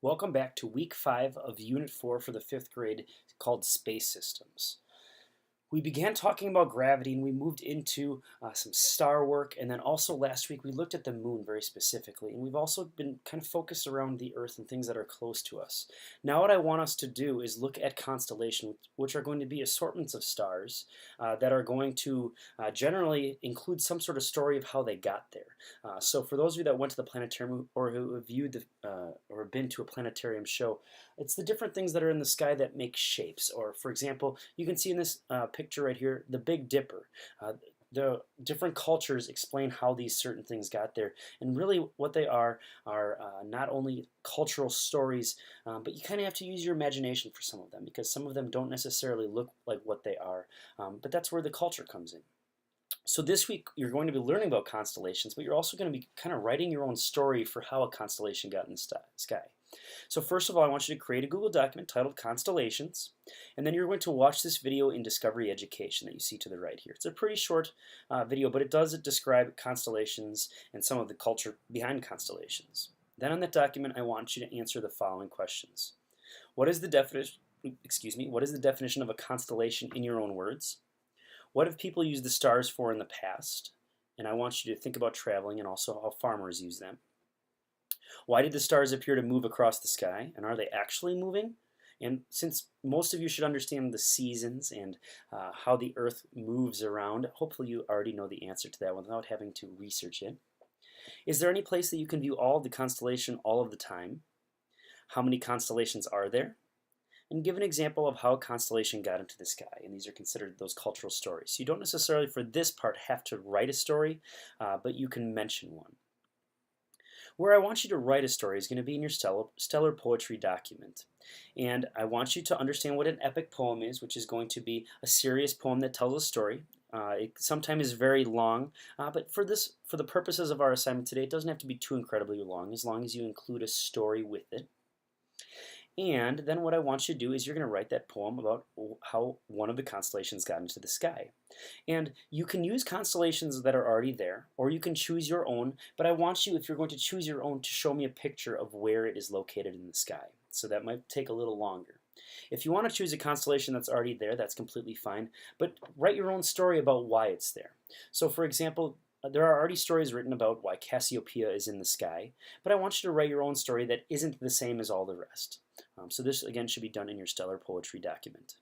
Welcome back to week 5 of Unit 4 for the 5th grade called Space Systems. We began talking about gravity and we moved into some star work, and then also last week we looked at the moon very specifically, and we've also been kind of focused around the Earth and things that are close to us. Now what I want us to do is look at constellations, which are going to be assortments of stars that are going to generally include some sort of story of how they got there. So for those of you that went to the planetarium or who have viewed or been to a planetarium show, it's the different things that are in the sky that make shapes. Or for example, you can see in this picture right here, the Big Dipper. The different cultures explain how these certain things got there, and really what they are not only cultural stories, but you kind of have to use your imagination for some of them because some of them don't necessarily look like what they are, but that's where the culture comes in. So this week you're going to be learning about constellations, but you're also going to be kind of writing your own story for how a constellation got in the sky. So first of all, I want you to create a Google document titled Constellations, and then you're going to watch this video in Discovery Education that you see to the right here. It's a pretty short video, but it does describe constellations and some of the culture behind constellations. Then on that document, I want you to answer the following questions. What is the definition of a constellation in your own words? What have people used the stars for in the past? And I want you to think about traveling and also how farmers use them. Why did the stars appear to move across the sky, and are they actually moving? And since most of you should understand the seasons and how the Earth moves around, hopefully you already know the answer to that without having to research it. Is there any place that you can view all of the constellation all of the time? How many constellations are there? And give an example of how a constellation got into the sky, and these are considered those cultural stories. So you don't necessarily, for this part, have to write a story, but you can mention one. Where I want you to write a story is going to be in your stellar poetry document. And I want you to understand what an epic poem is, which is going to be a serious poem that tells a story. It sometimes is very long, but for the purposes of our assignment today, it doesn't have to be too incredibly long, as long as you include a story with it. And then what I want you to do is you're going to write that poem about how one of the constellations got into the sky. And you can use constellations that are already there, or you can choose your own, but I want you, if you're going to choose your own, to show me a picture of where it is located in the sky. So that might take a little longer. If you want to choose a constellation that's already there, that's completely fine, but write your own story about why it's there. So for example, there are already stories written about why Cassiopeia is in the sky, but I want you to write your own story that isn't the same as all the rest. So this, again, should be done in your stellar poetry document.